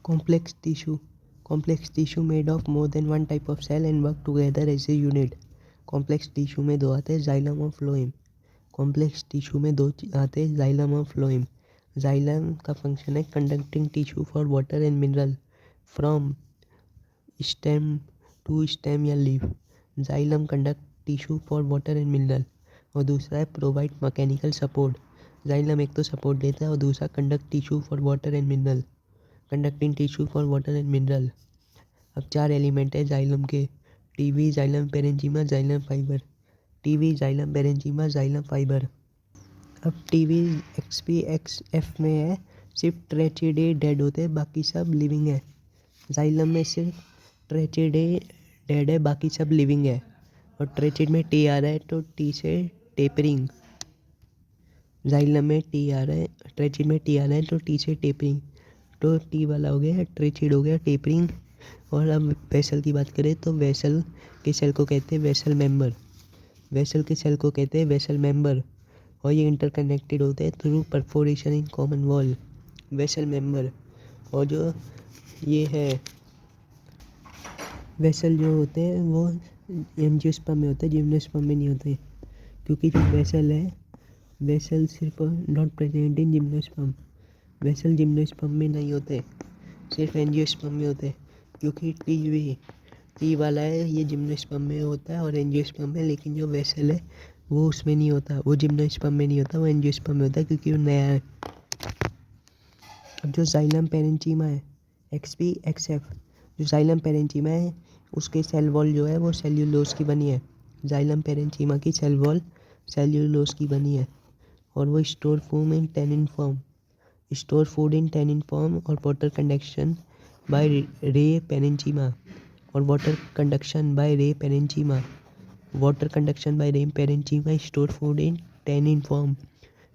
Complex tissue. Complex tissue made of more than one type of cell and work together as a unit. Complex tissue में दो आते हैं xylem और phloem. Complex tissue में दो आते हैं जाइलम और फ्लोएम. जाइलम का फंक्शन है conducting tissue for water and mineral from stem to stem या leaf. Xylem conduct tissue for water and mineral. और दूसरा है provide mechanical support. जाइलम एक तो सपोर्ट देता है और दूसरा conduct tissue for water and mineral. Conducting tissue for water and mineral. अब 4 एलिमेंट है जाइलम के. TV, xylem parenchyma, xylem fibre. TV, xylem parenchyma, xylem fibre. अब टीवी एक्सपी एक्स एफ में है सिर्फ ट्रेचिडे डेड होते हैं, बाकी सब लिविंग है. जाइलम में सिर्फ ट्रेचिडे डेड है, बाकी सब लिविंग है. और ट्रेचिड में टी आ रहा है तो टी से टेपरिंग. जाइलम में टी आ रहा है, ट्रेचिड में टी आ रहा है तो टी से टेपरिंग. तो टी वाला हो गया, ट्रेचिड हो गया, टेपरिंग. और अब वेसल की बात करें तो वेसल के सेल को कहते हैं वेसल मेंबर. वेसल के सेल को कहते हैं वेसल मेंबर. और ये इंटरकनेक्टेड होते हैं through perforation in common wall. Vessel member. और जो ये है वेसल जो होते हैं वो एंजियोस्पर्म में होते हैं, जिम्नोस्पर्म में नहीं होते. क्योंकि जो वेसल है, वेसल सिर्फ not present in gymnosperm. Vessel gymnosperm में नहीं होते, सिर्फ एंजियोस्पर्म में होते. क्योंकि टी वाला है ये जिम्नोस्पर्म में होता है और एंजियोस्पर्म में. लेकिन जो वेसल है वो उसमें नहीं होता, वो जिम्नोस्पर्म में नहीं होता, वो एंजियोस्पर्म में होता है क्योंकि वो नया है. अब जो जाइलम पेरेंचीमा है एक्सपी एक्सएफ, जो जाइलम पेरेंचीमा है उसके सेल वॉल जो है वो सेल्यूलोज की बनी है. जाइलम पेरेंचीमा की सेल वॉल सेल्यूलोज की बनी है. और वो store food in tannin form. Store food in tannin form और वाटर कंडक्शन बाय रे पेरेंचीमा. और water conduction by ray पेरेंचीमा. Water conduction by ray parenchyma, store food in tannin form,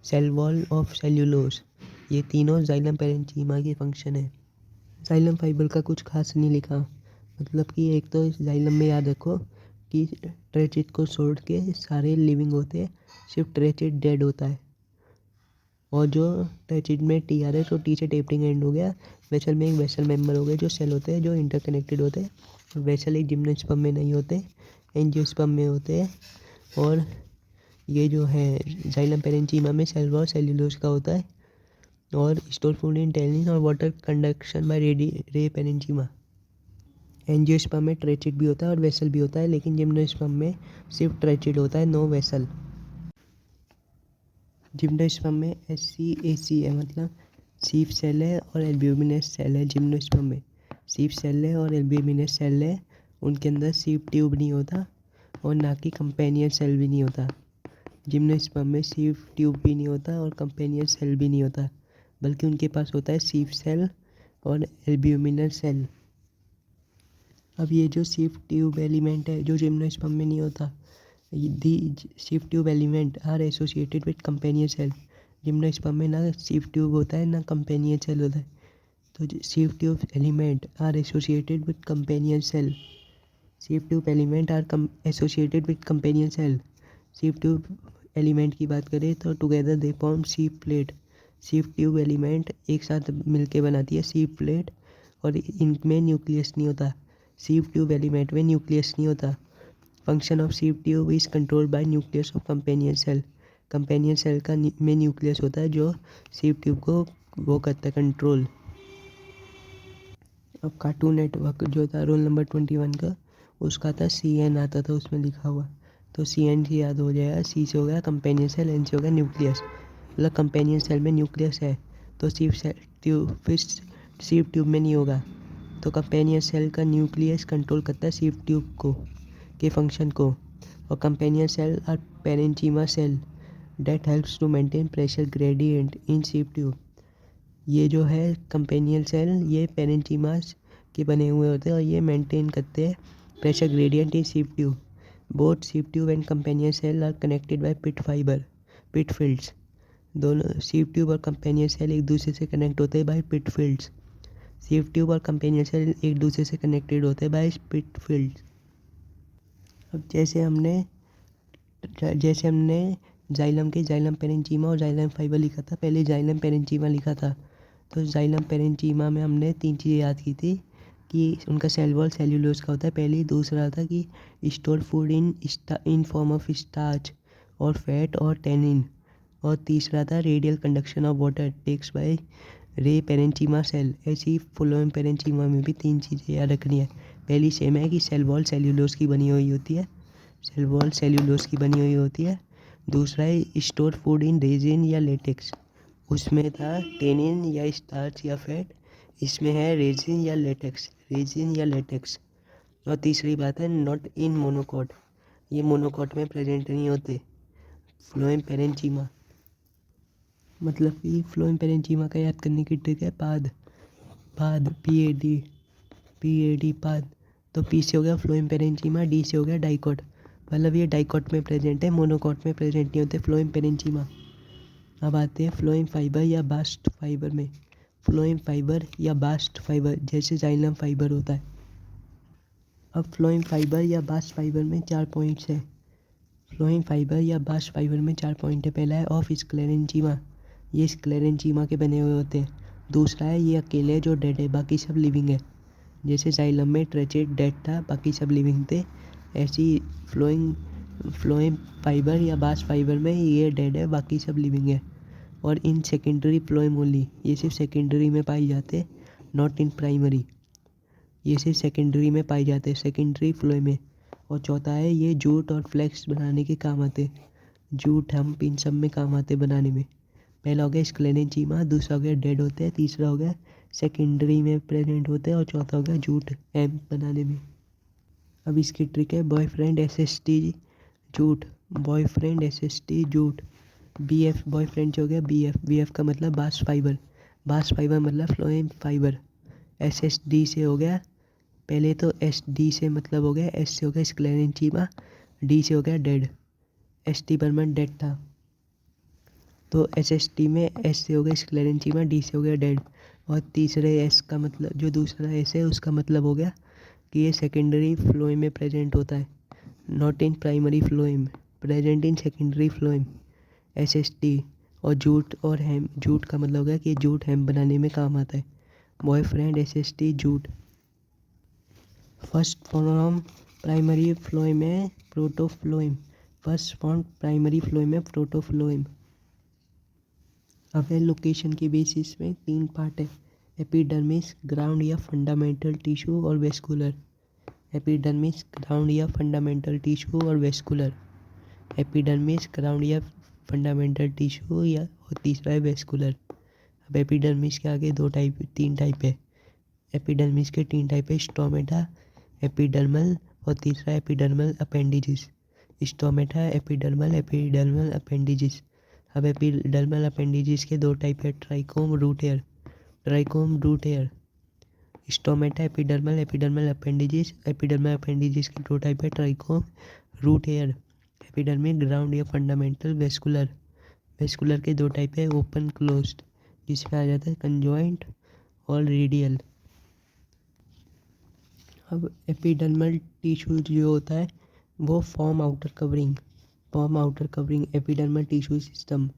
cell wall of cellulose. ये तीनों xylem पेरेंचीमा के function है. Xylem fibre का कुछ खास नहीं लिखा. मतलब कि एक तो जाइलम में याद रखो कि ट्रेचिड को छोड़ के सारे लिविंग होते हैं, सिर्फ ट्रेचिड डेड होता है. और जो ट्रेचिड में टी आ रहा है तो टी से टेपरिंग एंड हो गया. वेसल में एक वेसल मेंबर हो गए जो सेल होते हैं जो इंटरकनेक्टेड होते हैं. वेसल एक जिम्नोस्पर्म में नहीं होते, एंजियोस्पर्म में होते हैं. और ये जो है जाइलम पेरेंचीमा में सेल वॉल सेल्यूलोज का होता है. और स्टोर फूड इन टैनिन और water conduction by ray पेरेंचीमा. Angiosperm में ट्रेचिड भी होता है और वेसल भी होता है, लेकिन जिम्नोस्पर्म में सिर्फ ट्रेचिड होता है, नो वेसल. जिम्नोस्पर्म में SCAC है, मतलब सीप सेल है और एल्ब्यूमिनस सेल है. जिम्नोस्पर्म में सीप सेल है और एल्ब्यूमिनस सेल है. उनके अंदर सीप ट्यूब नहीं होता और ना कि कंपेनियन सेल भी नहीं होता. जिम्नोस्पर्म में सीप ट्यूब भी नहीं होता और कंपेनियन सेल भी नहीं होता, बल्कि उनके पास होता है सीप सेल और एल्ब्यूमिनस सेल. अब ये जो सीप ट्यूब एलिमेंट है जो जिम्नोस्पर्म में नहीं होता, the sheaf tube element are associated with companion cell. Gymnosperm में ना sheaf tube होता है ना companion cell होता है. तो sheaf tube element are associated with companion cell. sheaf tube element are associated with companion cell. sheaf tube element की बात करें तो together they form sheaf plate. sheaf tube element एक साथ मिलके बनाती है sheaf plate. और इनमें न्यूक्लियस नहीं होता. sheaf tube element में न्यूक्लियस नहीं होता. Function of sieve tube is controlled by nucleus of companion cell. Companion cell का में न्यूक्लियस होता है जो सीप ट्यूब को वो करता है कंट्रोल. अब कार्टून नेटवर्क जो था रोल नंबर 21 का, उसका था CN आता था उसमें लिखा हुआ. तो CN से याद हो जाएगा, C से हो गया कंपेनियन सेल, N से हो गया न्यूक्लियस. मतलब कंपेनियन सेल में न्यूक्लियस है तो सीप ट्यूब में नहीं होगा. तो कंपेनियन सेल का न्यूक्लियस कंट्रोल करता है सीप ट्यूब को के फंक्शन को. और companion cell or parenchyma cell that helps to maintain pressure gradient in sieve tube. ये जो है कंपेनियन सेल ये पेरेंचीमा के बने हुए होते हैं और ये मेंटेन करते हैं pressure gradient in sieve tube. Both sieve tube and companion cell are connected by pit fields. दोनों सीप ट्यूब और कंपेनियन सेल एक दूसरे से कनेक्ट होते हैं बाय पिट फील्ड्स. सीप ट्यूब और कंपेनियन सेल एक दूसरे से कनेक्टेड होते हैं बाय पिट फील्ड्स. अब जैसे हमने जाइलम पेरेंचीमा और जाइलम फाइबर लिखा था, पहले जाइलम पेरेंचीमा लिखा था. तो जाइलम पेरेंचीमा में हमने 3 चीज़ें याद की थी कि उनका सेल वॉल सेल्यूलोज का होता है पहली, दूसरा था कि store food in form of starch और फैट और टेनिन, और तीसरा था radial conduction of water takes by ray parenchyma cell. ऐसी फ्लोएम पेरेंचीमा में भी 3 चीज़ें याद रखनी है। पहली सेम है कि सेल वॉल सेल्यूलोज की बनी हुई होती है, सेल वॉल सेल्यूलोज की बनी हुई होती है। दूसरा है स्टोर फूड इन रेजिन या लेटेक्स, उसमें था टेनिन या स्टार्च या फैट, इसमें है रेजिन या लेटेक्स, रेजिन या लेटेक्स। और तीसरी बात है नॉट इन मोनोकॉट, ये मोनोकॉट में प्रेजेंट नहीं होते। फ्लोएम पेरेंचीमा मतलब कि फ्लोएम पेरेंचीमा का याद करने की ट्रिक है पाद, पाद पी ए डी पाद। तो पी से हो गया फ्लोएम पेरेंचीमा, डी से हो गया डाइकॉट, मतलब ये डाइकॉट में प्रेजेंट है, मोनोकॉट में प्रेजेंट नहीं होते फ्लोएम पेरेंचीमा। अब आते हैं फ्लोएम फाइबर या बास्ट फाइबर में। फ्लोएम फाइबर या बास्ट फाइबर जैसे जाइलम फाइबर होता है। अब फ्लोएम फाइबर या बास्ट फाइबर में 4 पॉइंट्स हैं। फ्लोएम फाइबर या बास्ट फाइबर में 4 पॉइंट है। पहला है ऑफ स्क्लेरेंचीमा, ये स्क्लेरेंचीमा के बने हुए होते हैं। दूसरा है ये अकेले जो डेड है, बाकी सब लिविंग है। जैसे जाइलम में ट्रेचेट डेड था, बाकी सब लिविंग थे, ऐसी फ्लोएम फाइबर या बास्ट फाइबर में ये डेड है, बाकी सब लिविंग है। और इन सेकेंडरी फ्लोएम ओनली, ये सिर्फ सेकेंडरी में पाई जाते, नॉट इन प्राइमरी, ये सिर्फ सेकेंडरी में पाए जाते हैं, सेकेंडरी फ्लोएम में। और चौथा है ये जूट और फ्लेक्स बनाने के काम आते, जूट हम इन सब में काम आते बनाने में। पहला हो गया स्क्लेरेंचीमा, दूसरा हो गया डेड होते हैं, तीसरा हो गया सेकेंडरी में प्रेजेंट होते हैं, और चौथा हो गया जूट एम बनाने में। अब इसकी ट्रिक है boyfriend SST jute, boyfriend SST jute. BF boyfriend हो गया, BF का मतलब बास्ट फाइबर, बास्ट फाइबर मतलब फ्लोएम फाइबर। SSD से हो गया, पहले तो SD से मतलब हो गया, S से हो गया स्क्लेरेंचीमा, D से हो गया डेड, ST बर्मन डेड था, तो SST में S से हो गया स्क्लेरेंचीमा, D से हो गया डेड। और तीसरे S का मतलब, जो दूसरा S है उसका मतलब हो गया कि ये सेकेंडरी फ्लोएम में प्रेजेंट होता है, not in primary phloem, present in secondary phloem SST। और जूट और हैम, जूट का मतलब हो गया कि जूट हैम बनाने में काम आता है, boyfriend SST jute. First form primary phloem है protophloem, first form primary phloem है प्रोटोफ्लोएम। अब है लोकेशन के बेसिस में 3 पार्ट है, एपिडर्मिस, ग्राउंड या फंडामेंटल टिश्यू और वेस्कुलर। एपिडर्मिस, ग्राउंड या फंडामेंटल टिश्यू और वेस्कुलर। एपिडर्मिस, ग्राउंड या फंडामेंटल टिश्यू या, और तीसरा है वेस्कुलर। अब एपिडर्मिस के आगे 3 टाइप है, एपिडर्मिस के 3 टाइप है, स्टोमेटा, एपिडर्मल और तीसरा epidermal appendages. Stomata, epidermal, epidermal appendages. अब एपिडर्मल अपेंडिजिस के 2 टाइप है, trichome root hair, trichome root hair. Stomata, epidermal, epidermal appendages, epidermal appendages के 2 टाइप है, trichome root hair. Epidermic, ground या फंडामेंटल, वेस्कुलर, वेस्कुलर के 2 type है, open closed, जिसमें आ जाता है कंजॉइंट और रेडियल। अब एपिडर्मल टिश्यू जो होता है वो form outer covering epidermal tissue system.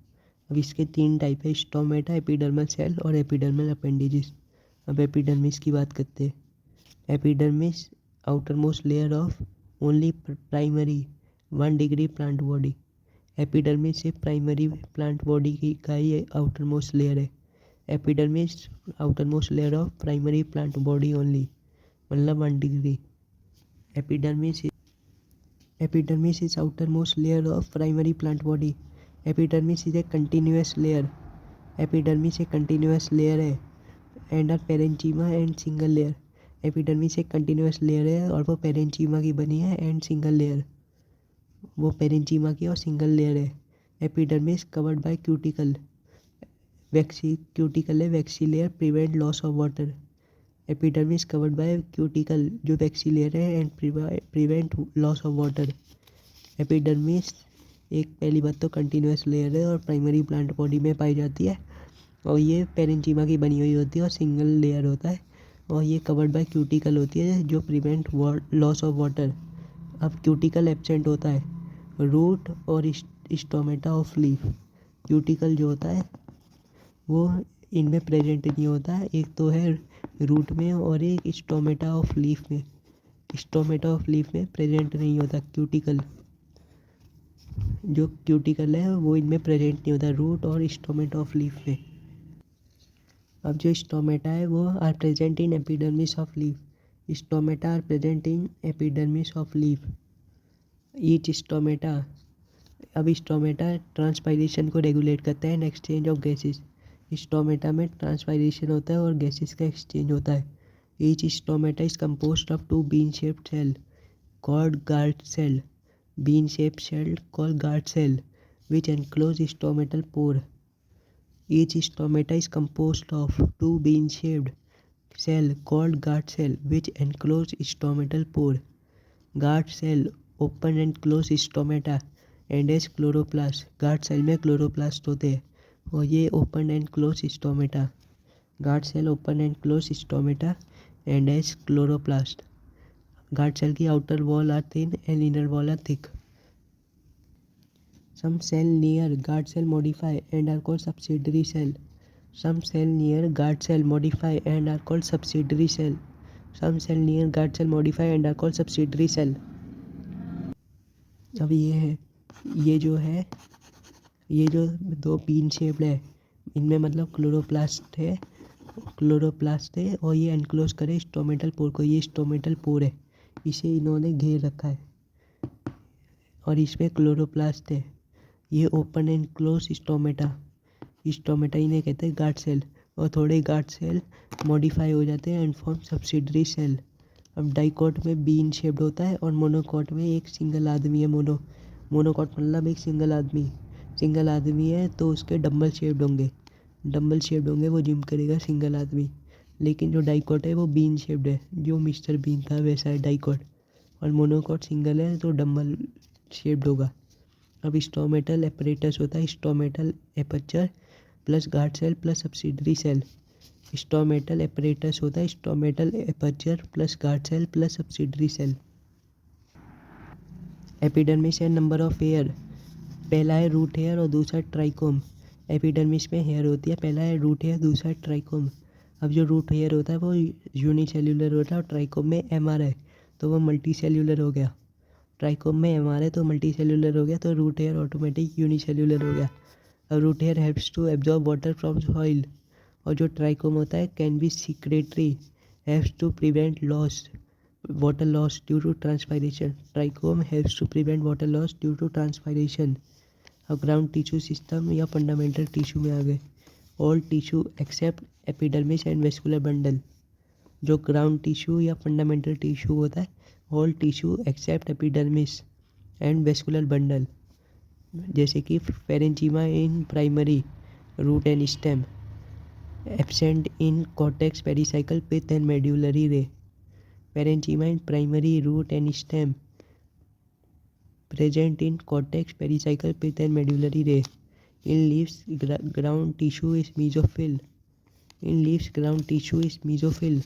अब इसके 3 टाइप है, स्टोमेटा, एपिडर्मल सेल और एपिडर्मल अपेंडिजिस। अब एपिडर्मिस की बात करते हैं। Epidermis, outer most layer of only primary 1 degree plant body. Epidermis से प्राइमरी प्लांट बॉडी की का ही आउटर मोस्ट लेयर है। Epidermis, outer most layer of primary plant body only, मतलब 1 degree. Epidermis is outer most layer of primary plant body. Epidermis is a continuous layer, epidermis एक continuous layer है, and are parenchyma and single layer. Epidermis एक continuous layer है और वो parenchyma की बनी है, एंड सिंगल लेयर, वो पेरेंचीमा की और सिंगल लेयर है। Epidermis covered by cuticle, cuticle है waxy layer, prevent loss of water. Epidermis covered by cuticle जो वैक्सी लेयर है and prevent loss of water. Epidermis एक, पहली बात तो कंटिन्यूस लेयर है और प्राइमरी प्लांट बॉडी में पाई जाती है, और ये पेरेंचीमा की बनी हुई होती है और सिंगल लेयर होता है, और ये कवर्ड बाय क्यूटिकल होती है जो प्रिवेंट लॉस ऑफ वाटर। अब क्यूटिकल एब्सेंट होता है रूट और स्टोमेटा ऑफ लीफ। क्यूटिकल जो होता है वो इनमें प्रेजेंट नहीं होता, एक तो है रूट में और एक स्टोमेटा ऑफ लीफ में। स्टोमेटा ऑफ लीफ में प्रेजेंट नहीं होता, क्यूटिकल, जो क्यूटिकल है वो इनमें प्रेजेंट नहीं होता, रूट और स्टोमेटा ऑफ लीफ में। अब जो स्टोमेटा है वो are present in epidermis of leaf. Stomata are present in epidermis of leaf. Each stomata, अब स्टोमेटा ट्रांसपायरेशन को रेगुलेट करता है and exchange of gases. Stomata में ट्रांसपायरेशन होता है और गैसेस का एक्सचेंज होता है। Each stomata is composed of 2 bean shaped cell called guard cell. Bean shaped cell called guard cell which enclose stomatal pore. Each stomata is composed of 2 bean-shaped cell called guard cell which enclose stomatal pore. Guard cell open and close stomata and as chloroplast. guard cell में chloroplast होते हैं और ये open and close stomata. guard cell open and close stomata and as chloroplast. guard cell की outer wall are thin and inner wall are thick. Some cell near guard cell modify and are called subsidiary cell. Some cell near guard cell modify and are called subsidiary cell. Some cell near guard cell modify and are called subsidiary cell. अब ये है, ये जो दो bean shaped है, इनमें मतलब chloroplast है और ये एनक्लोज करे स्टोमेटल पोर को। ये स्टोमेटल पोर है, इसे इन्होंने घेर रखा है और इसमें क्लोरोप्लास्ट है। ये ओपन एंड क्लोज स्टोमेटा इन्हें कहते हैं गार्ड सेल, और थोड़े गार्ड सेल मॉडिफाई हो जाते हैं एंड फॉर्म सब्सिडरी सेल। अब डाइकोट में बीन शेप्ड होता है और मोनोकोट में एक सिंगल आदमी है। मोनोकोट मतलब एक सिंगल आदमी है तो उसके डम्बल शेप्ड होंगे, वो जिम करेगा सिंगल आदमी। लेकिन जो डाइकोट है वो बीन शेप्ड है, जो मिस्टर बीन था वैसा है डाइकोट, और मोनोकोट सिंगल है तो डम्बल शेप्ड होगा। अब स्टोमेटल एपरेटस होता है stomatal aperture plus guard cell plus subsidiary cell. Stomatal apparatus होता है stomatal aperture plus guard cell plus subsidiary cell. Epidermis है नंबर ऑफ हेयर, पहला है रूट हेयर और दूसरा ट्राइकोम। एपिडर्मिस में हेयर होती है, पहला है रूट हेयर, दूसरा है ट्राइकोम। अब जो रूट हेयर होता है वो यूनिसेल्यूलर होता है और ट्राइकोम में एमआर है तो वो मल्टी सेल्यूलर हो गया। ट्राइकोम में एमआर है तो मल्टी सेल्यूलर हो गया, तो रूट हेयर ऑटोमेटिक यूनिसेल्यूलर हो गया। अब root hair helps to absorb water from soil, और जो ट्राइकोम होता है can be secretory, helps to prevent water loss due to transpiration. Trichome helps to prevent water loss due to transpiration. अब ground tissue system या fundamental tissue में आ गए। All tissue except epidermis and vascular bundle. जो ground tissue या fundamental tissue होता है, all tissue except epidermis and vascular bundle, जैसे कि parenchyma in primary root and stem, absent in cortex pericycle pith and medullary ray. Parenchyma in primary root and stem, present in cortex, pericycle, pith and medullary ray. In leaves, ground tissue is mesophyll.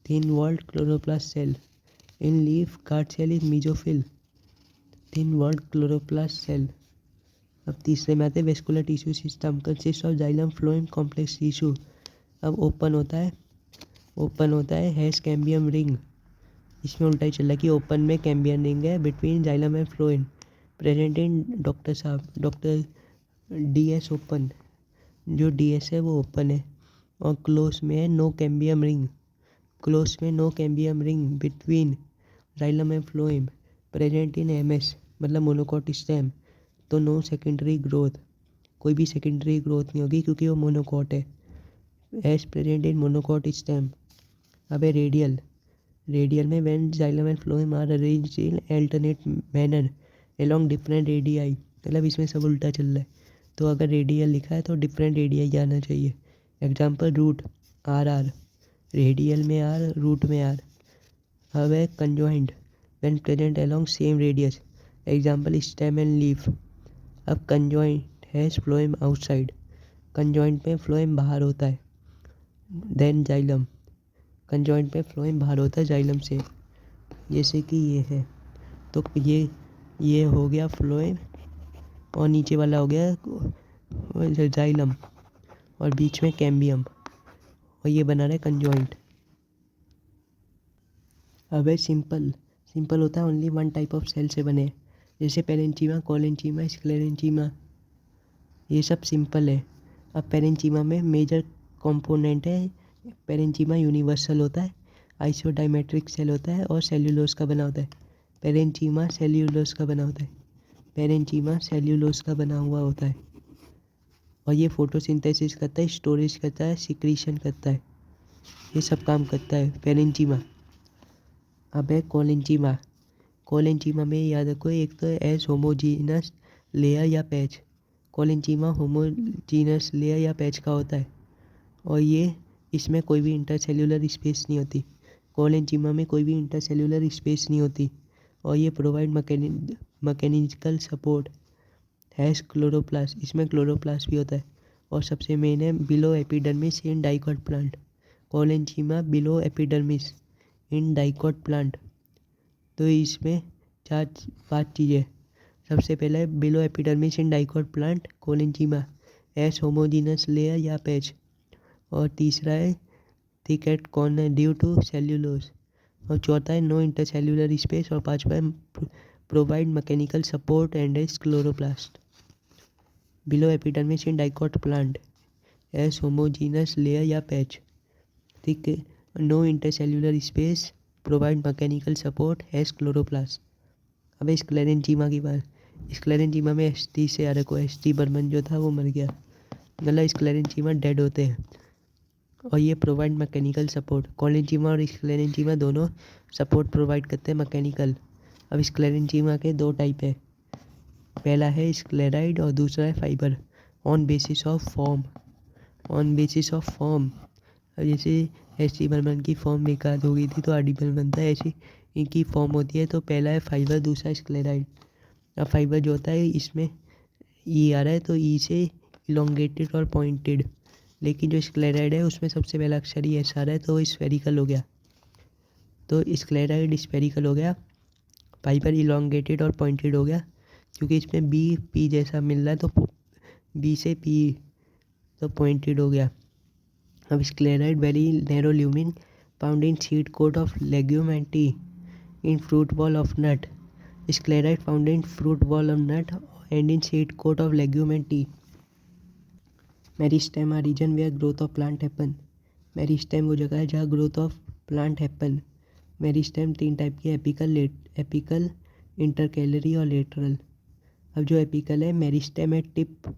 Thin-walled chloroplast cell. In leaf, guard cell is mesophyll. Thin-walled chloroplast cell. अब तीसरे में आते हैं vascular tissue system, consist of xylem phloem complex tissue. अब open होता है has cambium ring. इसमें उल्टा ही चल रहा है कि ओपन में कैम्बियम रिंग है between xylem and phloem, present in dicot DS open, जो डीएस है वो ओपन है। और क्लोज में है no cambium ring between xylem and phloem, present in MS मतलब मोनोकोट स्टेम, तो नो सेकेंडरी ग्रोथ, कोई भी सेकेंडरी ग्रोथ नहीं होगी क्योंकि वो मोनोकोट है। As present in monocot stem. अब है रेडियल में when xylem and phloem are arranged in alternate manner along different radii, मतलब इसमें सब उल्टा चल रहा है, तो अगर रेडियल लिखा है तो डिफरेंट रेडियाई आना चाहिए। एग्जांपल रूट आर, रेडियल में आर, रूट में आर। अब है conjoint when present along same radius, example stem and leaf. अब conjoint has phloem outside, conjoint में फ्लोएम बाहर होता है। देन जाइलम, कंजॉइंट में फ्लोएम बाहर होता है जाइलम से, जैसे कि ये है। तो ये हो गया फ्लोएम और नीचे वाला हो गया जाइलम। और बीच में कैम्बियम, और ये बना रहा है कंजॉइंट। अब है सिंपल। सिंपल होता है only one type of cell से बने, जैसे पेरेंचीमा, कोलेंचीमा, स्क्लेरेंचीमा, ये सब सिंपल है। अब पेरेंचीमा में मेजर कंपोनेंट है, पेरेंचीमा यूनिवर्सल होता है, आइसोडाइमेट्रिक सेल होता है और सेल्यूलोज का बना होता है। पेरेंचीमा सेल्यूलोज का बना होता है, पेरेंचीमा सेल्यूलोज का बना हुआ होता है। और ये फोटोसिंथेसिस करता है, स्टोरेज करता है, सिक्रीशन करता है, ये सब काम करता है पेरेंचीमा। अब है कोलेंचीमा। कोलेंचीमा में याद रखो, एक तो एज होमोजीनस लेयर या पैच, कोलेंचीमा होमोजीनस लेयर या पैच का होता है, और ये इसमें कोई भी इंटरसेल्यूलर स्पेस नहीं होती। कोलेंचीमा में कोई भी इंटरसेल्यूलर स्पेस नहीं होती, और ये provide mechanical support has chloroplast, इसमें क्लोरोप्लास्ट भी होता है। और सबसे मेन है below epidermis in dicot plant, collenchyma below epidermis in dicot plant. तो इसमें 4-5 चीज़ें। सबसे पहला है below epidermis in dicot plant, collenchyma as homogeneous layer या पैच। और तीसरा है thick at corner due to cellulose. और चौथा है नो इंटरसेल्यूलर स्पेस। और पांचवा है provide mechanical support and S chloroplast. Below epidermis in dicot plant as homogeneous layer या पैच, ठीक है, no intercellular space, provide mechanical support, has chloroplast. अब स्क्लेरेंचीमा की बात। स्क्लेरेंचीमा में एस.टी. से याद रखो, एस.टी. बर्मन जो था वो मर गया, मतलब स्क्लेरेंचीमा डेड होते हैं। और ये प्रोवाइड मैकेनिकल सपोर्ट, कोलेंचीमा और स्क्लेरेंचीमा दोनों सपोर्ट प्रोवाइड करते हैं मैकेनिकल। अब स्क्लेरेंचीमा के 2 टाइप है, पहला है स्क्लेराइड और दूसरा है fibre. On basis of form, on basis of form, जैसे एस.टी. बर्मन की फॉर्म बेकार हो गई थी तो आर.डी. बर्मन था, ऐसी इनकी फॉर्म होती है। तो पहला है फाइबर, दूसरा स्क्लेराइड। अब फाइबर जो होता है इसमें ई आ रहा है तो ई से इलोंगेटेड और पॉइंटेड, लेकिन जो स्क्लेराइड है उसमें सबसे पहला अक्षर ही एस आ रहा है तो वो स्फेरिकल हो गया, तो स्क्लेराइड स्फेरिकल हो गया, फाइबर इलोंगेटेड और पॉइंटेड हो गया, क्योंकि इसमें बी पी जैसा मिल रहा है तो बी से पी तो पॉइंटेड हो गया। अब sclereid very narrow lumen found in seed coat of legume and tea in fruit wall of nut, sclereid found in fruit wall of nut and in seed coat of legume and tea. Meristem are region where growth of plant happen, meristem वो जगह है जहाँ growth of plant happen. Meristem 3 type की, apical, intercalary और lateral. अब जो apical है, meristem है टिप,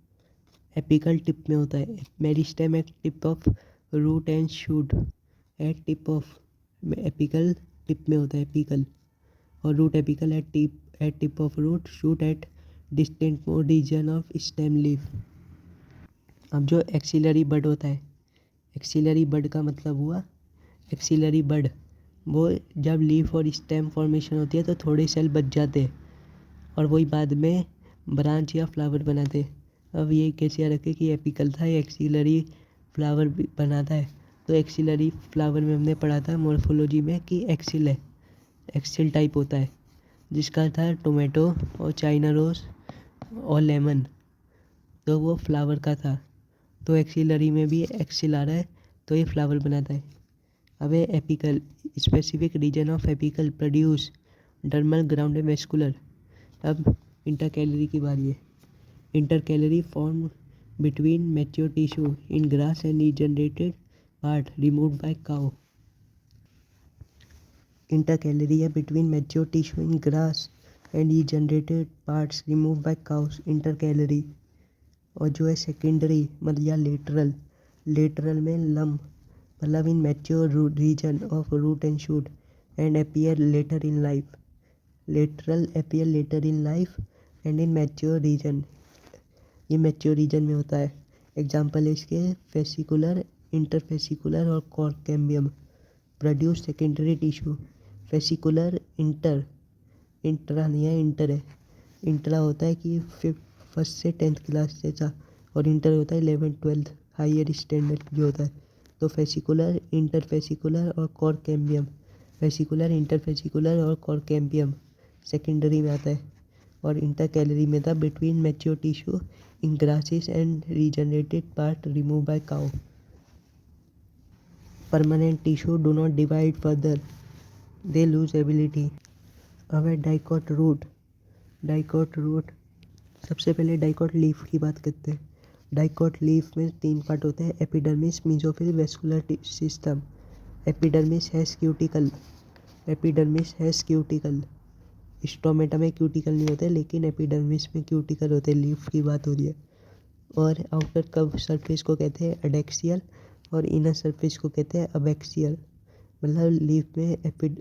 एपिकल टिप में होता है, meristem at tip of root and shoot at tip of, apical tip में होता है एपिकल, और root apical at tip of root, shoot at distant region of stem leaf. अब जो एक्सिलरी बड होता है, एक्सिलरी बड का मतलब हुआ, एक्सिलरी बड वो जब लीफ और स्टेम फॉर्मेशन होती है तो थोड़े सेल बच जाते हैं और वही बाद में ब्रांच या फ्लावर बनाते हैं। अब ये कैसे याद रखें कि एपिकल था, ये एक्सिलरी फ्लावर भी बनाता है। तो एक्सिलरी फ्लावर में हमने पढ़ा था मॉर्फोलॉजी में कि एक्सिल है, एक्सिल टाइप होता है, जिसका था टोमेटो और चाइना रोज और लेमन, तो वो फ्लावर का था। तो एक्सिलरी में भी एक्सिल आ रहा है तो ये फ्लावर बनाता है। अब है apical, specific region of apical produce dermal ground vascular. अब इंटरकैलरी की बारी है। Intercalary form between mature tissue in grass and regenerated part removed by cow. Intercalary है between mature tissue in grass and regenerated parts removed by cows, intercalary. और जो है secondary मतलब या लेटरल, लेटरल में लम मतलब in mature region of root and shoot and appear later in life, lateral appear later in life and in mature region, ये mature region में होता है। एग्जाम्पल है इसके फेसिकुलर, इंटरफेसिकुलर और cork cambium. Produce secondary tissue, fascicular intra नहीं है, inter है। इंट्रा होता है कि 1st से 10th क्लास जैसा, और इंटर होता है 11th-12th हायर स्टैंडर्ड जो होता है। तो फेसिकुलर, इंटरफेसिकुलर और कॉर्केम्बियम, फेसिकुलर, इंटरफेसिकुलर और कॉर्केम्बियम सेकेंडरी में आता है। और इंटरकैलरी में था between mature tissue in grasses and regenerated part removed by cow. Permanent tissue do not divide further, they lose ability. अब है डाइकॉट रूट। डाइकॉट रूट, सबसे पहले डाइकॉट लीफ की बात करते हैं। डाइकॉट लीफ में 3 पार्ट होते हैं, epidermis, mesophyll, vascular system. Epidermis has cuticle. Epidermis has cuticle. Stomata में क्यूटिकल नहीं होते, लेकिन एपिडर्मिस में क्यूटिकल होते हैं। लीफ की बात हो रही है। और आउटर कर्व सरफेस को कहते हैं एडेक्सियल और इनर सरफेस को कहते हैं अबैक्सियल। मतलब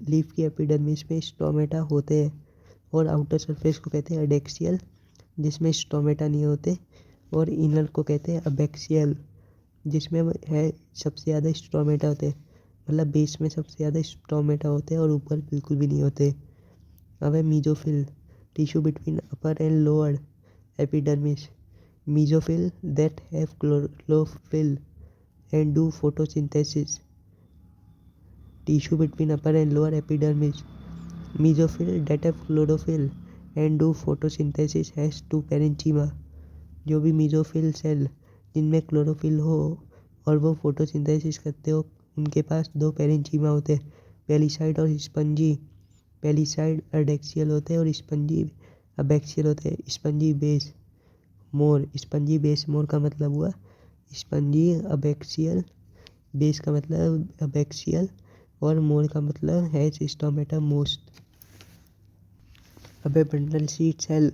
लीफ की एपिडर्मिस में स्टोमेटा होते हैं और आउटर सरफेस को कहते हैं एडेक्सियल जिसमें स्टोमेटा नहीं होते, और इनर को कहते हैं अबैक्सियल जिसमें है सबसे ज़्यादा स्टोमेटा होते हैं। मतलब बेस में सबसे ज़्यादा स्टोमेटा होते हैं और ऊपर बिल्कुल भी नहीं होते। अब है mesophyll, tissue between upper and lower epidermis. Mesophyll that have chlorophyll and do photosynthesis. Tissue between upper and lower epidermis. Mesophyll that have chlorophyll and do photosynthesis has 2 parenchyma. जो भी मेसोफिल सेल जिनमें chlorophyll हो और वो photosynthesis करते हो, उनके पास 2 पेरेंचीमा होते हैं, पेलिसाइड और स्पंजी। पेलिसाइड एडेक्सियल होते हैं और स्पंजी अबैक्सियल होते हैं। स्पंजी बेस मोर, स्पंजी बेस मोर का मतलब हुआ स्पंजी अबैक्सियल, बेस का मतलब अबैक्सियल और मोर का मतलब है स्टोमेटा मोस्ट। अबे bundle sheath cell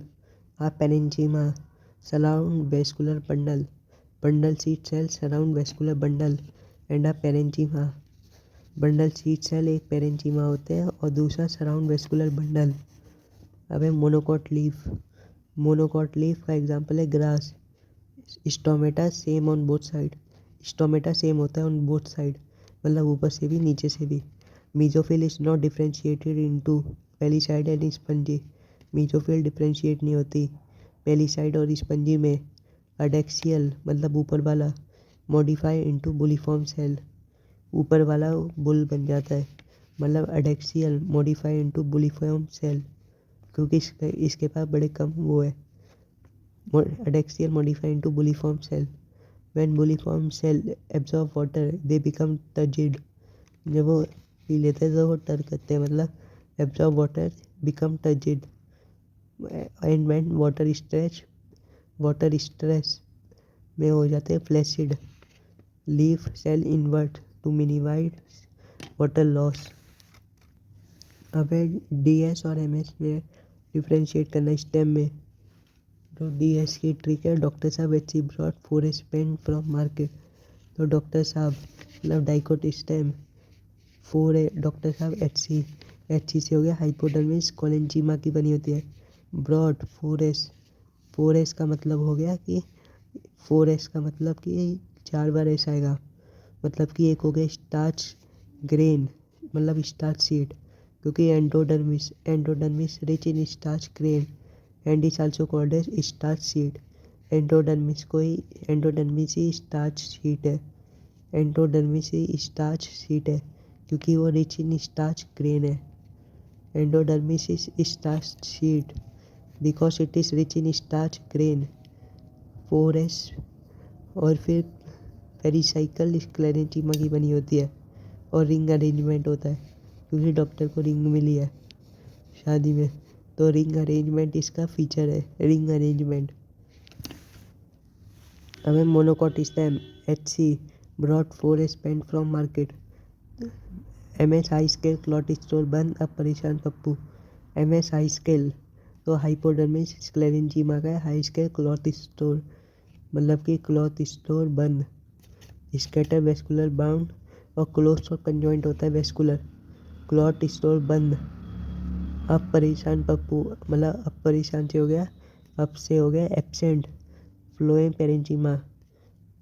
are parenchyma surround vascular bundle. Bundle sheath cell surround vascular bundle and are parenchyma. Bundle sheath cell एक पेरेंचीमा होते हैं और दूसरा सराउंड वेस्कुलर बंडल। अबे मोनोकॉट लीफ। मोनोकॉट लीफ का एग्जांपल है grass. Stomata same on both side. Stomata same होता है ऑन बोथ साइड, मतलब ऊपर से भी नीचे से भी। Mesophyll is not differentiated into palisade and spongy. Mesophyll differentiate नहीं होती पेलिसाइड और स्पंजी में। अडेक्सियल मतलब ऊपर वाला, मॉडिफाई इनटू बुलिफॉर्म सेल, ऊपर वाला बुल बन जाता है। मतलब adaxial modify into bulliform cell, क्योंकि इसके पास बड़े कम वो है। Adexia modify into bulliform cell. When bulliform cell absorb water, they become turgid. जब वो पी लेते हैं तो वो टर करते हैं, मतलब absorb water become turgid. And when water stress में हो जाते हैं flaccid. Leaf cell invert to minimize water loss. अब है DS और MS में डिफ्रेंशिएट करना स्टेम में। तो DS की ट्रिक है डॉक्टर साहब HC broad 4S pen from market. तो डॉक्टर साहब मतलब डाइकोट स्टेम 4 है, डॉक्टर साहब HC से हो गया हाइपोडर्मिस कोलेंजीमा की बनी होती है। ब्रॉड 4S का मतलब हो गया कि 4S का मतलब कि 4 बार ऐसा आएगा, मतलब कि एक हो गया स्टार्च ग्रेन मतलब स्टार्च सीड, क्योंकि endodermis rich in starch grain and is also called as starch sheath. Endodermis ही स्टार्च सीड है। एंडोडर्मिस ही स्टार्च सीड है क्योंकि वो रिच इन स्टार्च ग्रेन है। Endodermis is starch sheath because it is rich in starch grain. 4S और फिर pericycle स्क्लेरेंजीमा की बनी होती है और रिंग अरेंजमेंट होता है, क्योंकि डॉक्टर को रिंग मिली है शादी में, तो रिंग अरेंजमेंट इसका फीचर है, रिंग अरेंजमेंट। हमें monocot stem HC broad 4S paint from market. MS high scale cloth store बंद अब परेशान पप्पू। MS हाई स्केल तो हाइपोडर्मिस स्क्लेरेंजीमा का हाई स्केल क्लॉट स्टोर, मतलब कि क्लॉथ स्टोर बंद। स्केटर वेस्कुलर बाउंड और क्लोज और कंजॉइंट होता है वेस्कुलर। क्लॉट स्टोर बंद। अब परेशान पप्पू मतलब अब परेशान से हो गया, अब से हो गया एब्सेंट फ्लोएम पेरेंचीमा।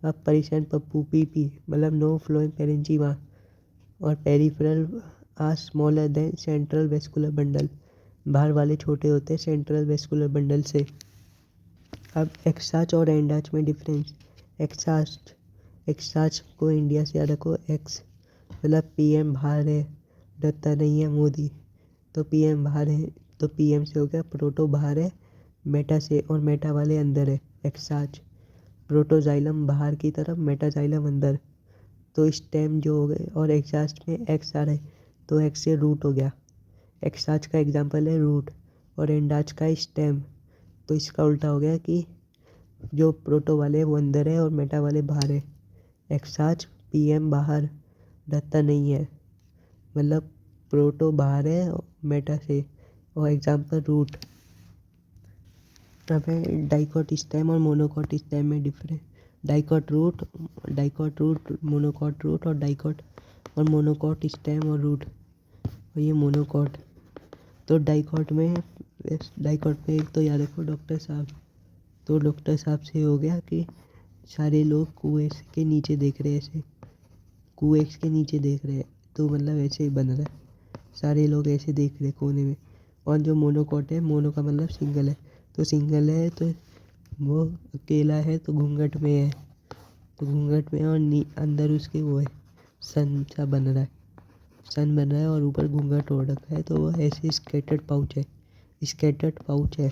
अब परेशान पप्पू PP मतलब नो फ्लोएम पेरेंचीमा। और peripheral are smaller than central vascular bundle, बाहर वाले छोटे होते हैं सेंट्रल वेस्कुलर बंडल से। अब एक्साच और एंडाच में डिफरेंस। एक्साच को इंडिया से याद रखो, एक्स मतलब PM बाहर है, डरता नहीं है मोदी, तो PM बाहर है, तो PM से हो गया। प्रोटो बाहर है मेटा से और मेटा वाले अंदर है, एक्साज, प्रोटोजाइलम बाहर की तरफ, मेटाजाइलम अंदर। तो स्टेम जो हो गए और एक्साज में एक्स आ रहा है तो एक्स से रूट हो गया। एक्साज का एग्जाम्पल है रूट और एंडाज का स्टेम। तो इसका उल्टा हो गया कि जो प्रोटो वाले हैं वो अंदर है और मेटा वाले बाहर है। एक्साज पीएम बाहर रहता नहीं है, मतलब प्रोटो बाहर है मेटा से। और एग्जाम्पल रूट। अब है डाइकॉट स्टेम और मोनोकॉट स्टेम में difference. Dicot root, monocot root और डाइकॉट और मोनोकॉट स्टेम और रूट और ये मोनोकॉट। तो डाइकॉट में एक तो याद रखो डॉक्टर साहब। तो डॉक्टर साहब से हो गया कि सारे लोग कुएं के नीचे देख रहे हैं, ऐसे कुएं के नीचे देख रहे हैं तो मतलब ऐसे ही बन रहा है, सारे लोग ऐसे देख रहे कोने में। और जो मोनोकॉट है, मोनो का मतलब सिंगल है, तो सिंगल है तो वो अकेला है तो घूंघट में है, तो घूंघट में और अंदर उसके वो है सन सा बन रहा है, सन बन रहा है और ऊपर घूंघट ओढ़ रखा है, तो वो ऐसे स्कैटर्ड पाउच है।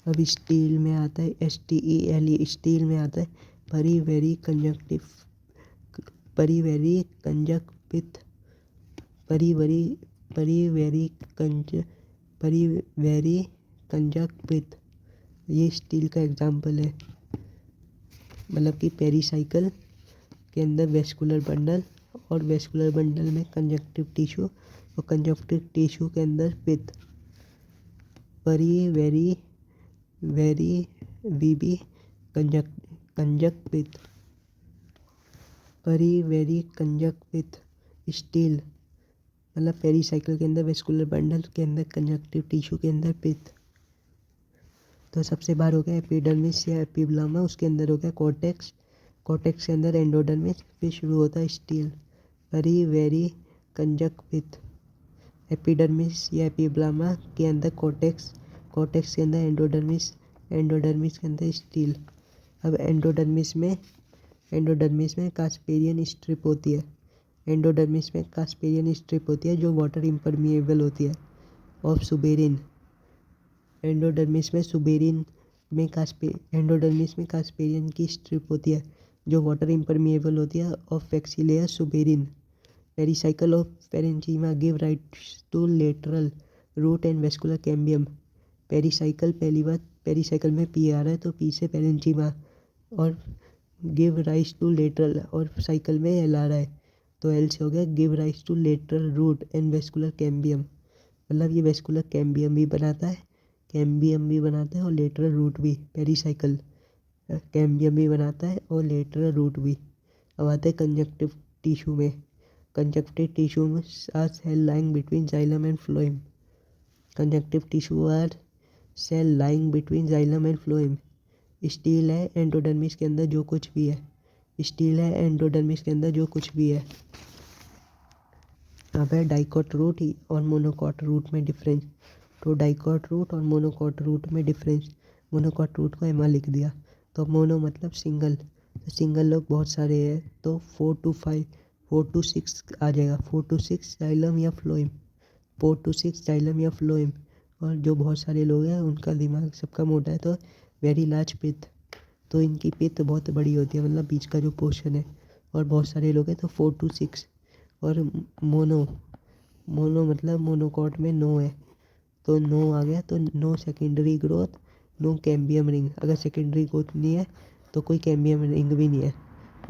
अब स्टील में आता है STELE, स्टील में आता है परिवेरी कंजक्टिव, परिवेरी कंजक्पित, परिवेरी कंजक्पित। ये स्टील का एग्जाम्पल है, मतलब कि पेरिसाइकिल के अंदर वेस्कुलर बंडल और वेस्कुलर बंडल में कंजक्टिव टिश्यू और कंजक्टिव टिश्यू के अंदर पित्त। परिवेरी वीबी कंजक्पित, परिवेरी कंजक्पित। स्टील मतलब पेरिसाइकिल के अंदर वेस्कुलर बंडल के अंदर कंजक्टिव टिश्यू के अंदर पित्त। तो सबसे बाहर हो गया एपिडर्मिस या एपिब्लामा, उसके अंदर हो गया कॉर्टेक्स, कॉर्टेक्स के अंदर एंडोडर्मिस, फिर शुरू होता है स्टील। परिवेरी कंजक्पित, एपिडर्मिस या एपिब्लामा के अंदर कॉर्टेक्स, कॉर्टेक्स के अंदर एंडोडर्मिस, एंडोडर्मिस के अंदर स्टील। अब एंडोडर्मिस में कास्पेरियन स्ट्रिप होती है, एंडोडर्मिस में कास्पेरियन स्ट्रिप होती है जो वाटर इम्परमिएबल होती है। और सुबेरिन, एंडोडर्मिस में कास्पेरियन की स्ट्रिप होती है जो वाटर इम्परमिएबल होती है। और फैक्सीलेयर suberin. Pericycle of parenchyma give rise to lateral root and vascular cambium. Pericycle, पहली बात पेरिसाइकल में पी आ रहा है तो पी से पेरेंचीमा, और गिव राइज टू लेटरल और साइकिल में एल आ रहा है तो एल से हो गया give rise to lateral root and vascular cambium. मतलब ये वेस्कुलर कैम्बियम भी बनाता है और लेटरल रूट भी। पेरिसाइकल कैम्बियम भी बनाता है और लेटरल रूट भी। अब आते हैं कंजक्टिव टिश्यू में। कंजक्टिव टिश्यू में are cell lying between xylem and phloem. Connective tissue are cell lying between xylem and phloem. Stele है एंडोडर्मिस के अंदर जो कुछ भी है, अब है डाइकॉट रूट और मोनोकॉट रूट में डिफरेंस। तो डाइकॉट रूट और मोनोकॉट रूट में डिफरेंस, मोनोकॉट रूट को एमा लिख दिया। तो मोनो मतलब सिंगल, तो सिंगल लोग बहुत सारे हैं तो 4 to 6 आ जाएगा। 4 to 6 जाइलम या फ्लोएम, 4 to 6 जाइलम या फ्लोएम। और जो बहुत सारे लोग हैं उनका दिमाग सबका मोटा है तो वेरी लार्ज पित्त, तो इनकी पित्त बहुत बड़ी होती है, मतलब बीच का जो पोर्शन है। और बहुत सारे लोग हैं तो 4 to 6। और मोनो मतलब मोनोकॉट में नो है तो नो आ गया, तो no secondary growth, no cambium ring. अगर सेकेंडरी ग्रोथ नहीं है तो कोई कैम्बियम रिंग भी नहीं है।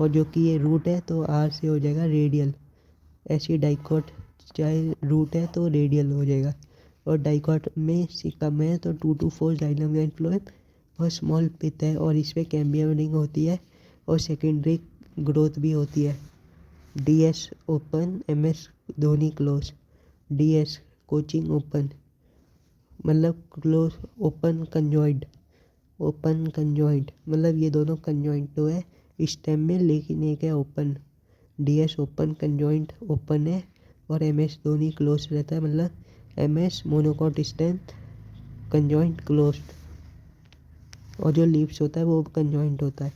और जो कि ये रूट है तो आर से हो जाएगा रेडियल। ऐसी डाइकॉट चाहे रूट है तो रेडियल हो जाएगा। और डाइकॉट में सी कम है तो 2 to 4 जाइलम एंड फ्लोएम और स्मॉल पित्त है और इसमें कैम्बियम रिंग होती है और सेकेंडरी ग्रोथ भी होती है। DS open, MS Dhoni close. DS coaching open, मतलब क्लोज ओपन कंजॉइंट, मतलब ये दोनों कंजॉइंट तो है स्टेम में, लेकिन एक है open. DS open conjoint open है और MS धोनी क्लोज रहता है, मतलब MS monocot stem conjoint closed, और जो लीव्स होता है वो कंजॉइंट होता है।